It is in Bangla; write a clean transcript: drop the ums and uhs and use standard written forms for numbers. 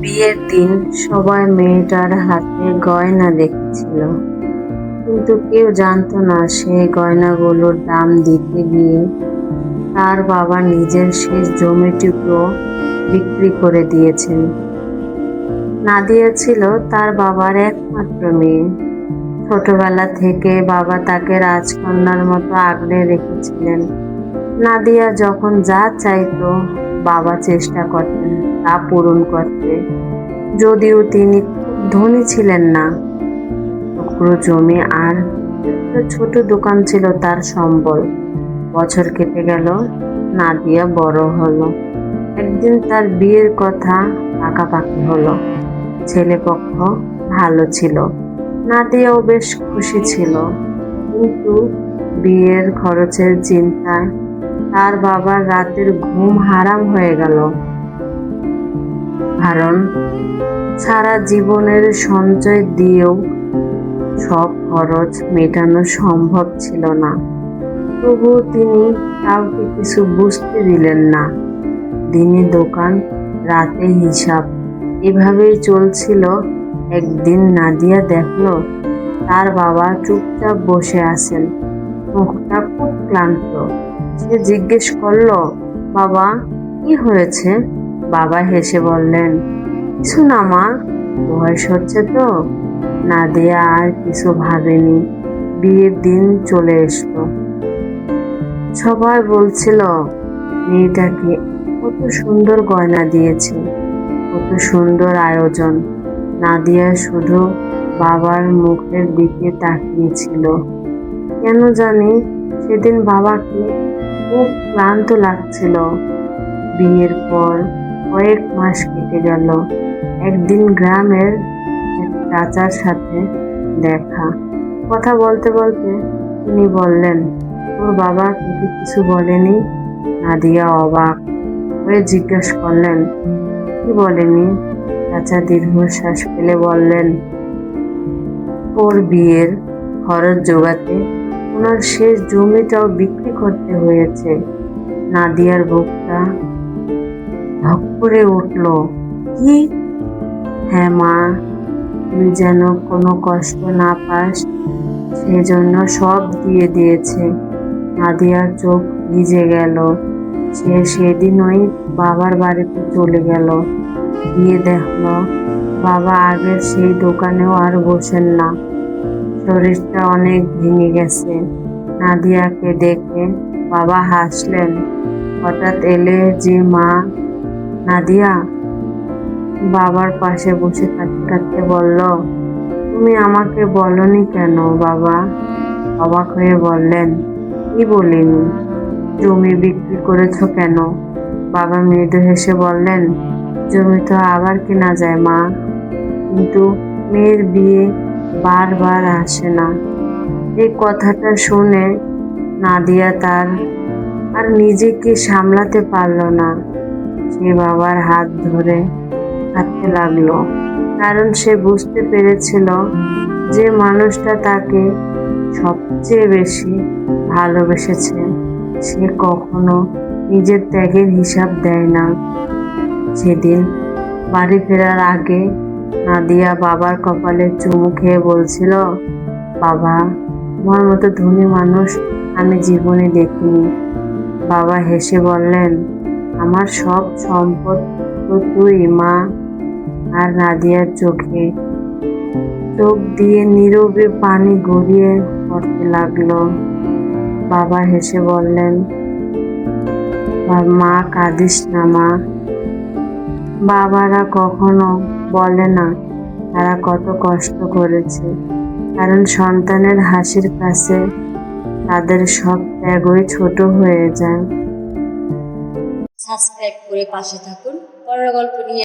বিয়ের দিন সবাই মেয়েটার হাতে গয়না দেখেছিল, কিন্তু কেউ জানতো না সে গয়নাগুলোর দাম দিতে গিয়ে তার বাবা নিজের শেষ জমিটুকু বিক্রি করে দিয়েছেন। নাদিয়া ছিল তার বাবার একমাত্র মেয়ে। ছোটবেলা থেকে বাবা তাকে রাজকন্যার মতো আগলে রেখেছিলেন। নাদিয়া যখন যা চাইতো বাবা চেষ্টা করতেন তা পূরণ করতে। যদিও তিনি খুব ধনী ছিলেন না, টুকরো জমি আর একটা ছোট দোকান ছিল তার সম্বল। বছর কেটে গেল, নাদিয়া বড় হলো। একদিন তার বিয়ের কথা পাকাপাকি হলো। ছেলেপক্ষ ভালো ছিল, নাদিয়াও বেশ খুশি ছিল। কিন্তু বিয়ের খরচের চিন্তায় তার বাবার রাতের ঘুম হারাম হয়ে গেল। কারণ সারা জীবনের সঞ্চয় দিয়েও সব খরচ মেটানো সম্ভব ছিল না। তবুও তিনি কাউকে কিছু বুঝতে দিলেন না। দিনে দোকান, রাতে হিসাব, এভাবেই চলছিল। একদিন নাদিয়া দেখলো তার বাবা চুপচাপ বসে আছেন, মুখটা খুব ক্লান্ত। সে জিজ্ঞেস করলো, বাবা, কি হয়েছে? বাবা হেসে বললেন, কিছু না মা, বয়স হচ্ছে তো। নাদিয়া আর কিছু ভাবেনি। বিয়ের দিন চলে এসলো। সবাই বলছিল মেয়েটাকে কত সুন্দর গয়না দিয়েছে, কত সুন্দর আয়োজন। নাদিয়া শুধু বাবার মুখের দিকে তাকিয়েছিল। কেন জানি সেদিন বাবাকে খুব ক্লান্ত লাগছিল। বিয়ের পর কয়েক মাস কেটে গেল। একদিন গ্রামের এক চাচার সাথে দেখা। কথা বলতে বলতে তিনি বললেন, তোর বাবা তোকে কিছু বলেনি? নাদিয়া অবাক হয়ে জিজ্ঞেস করলেন, কি বলেনি? চাচা দীর্ঘশ্বাস ফেলে বললেন, ওর বিয়ের খরচ জোগাতে ওনার শেষ জমিটাও বিক্রি করতে হয়েছে। নাদিয়ার বুকটা ধক করে উঠল। কি? হ্যাঁ মা, তুই যেন কোনো কষ্ট না পাস সেজন্য সব দিয়ে দিয়েছে। নাদিয়ার চোখ ভিজে গেল। সে সেদিনই বাবার বাড়িতে চলে গেল। গিয়ে দেখলো বাবা আগের সেই দোকানেও আর বসেন না। শরীরটা অনেক ভেঙে গেছে। নাদিয়াকে দেখে বাবা হাসলেন। হঠাৎ এলে যে মা। নাদিয়া বাবার পাশে বসে কাঁদতে কাঁদতে বলল, তুমি আমাকে বলনি কেন বাবা? অবাক হয়ে বললেন, কি বলিনি? জমি বিক্রি করেছো কেন? বাবা মৃদু হেসে বললেন, জমি তো আবার কেনা যায় মা, কিন্তু মেয়ের বিয়ে বারবার আসে না। এই কথাটা শুনে নাদিয়া তার আর নিজেকে সামলাতে পারল না। সে বাবার হাত ধরে কাঁদতে লাগলো। কারণ সে বুঝতে পেরেছিল যে মানুষটা তাকে সবচেয়ে বেশি ভালোবেসেছে সে কখনো নিজের ত্যাগের হিসাব দেয় না। সেদিন বাড়ি ফেরার আগে নাদিয়া বাবার কপালে চুমু খেয়ে বলছিল, বাবা, তোমার মতো ধনী মানুষ আমি জীবনে দেখিনি। বাবা হেসে বললেন, আমার সব সম্পদ তো তুই মা। আর নাদিয়ার চোখে চোখ দিয়ে নীরবে পানি গড়িয়ে পড়তে লাগলো। বাবা হেসে বললেন, মা, কাঁদিস না মা। বাবারা কখনো বলে না তারা কত কষ্ট করেছে, কারণ সন্তানের হাসির কাছে তাদের সব ত্যাগই ছোট হয়ে যায়। সাবস্ক্রাইব করে পাশে থাকুন। পরের গল্প নিয়ে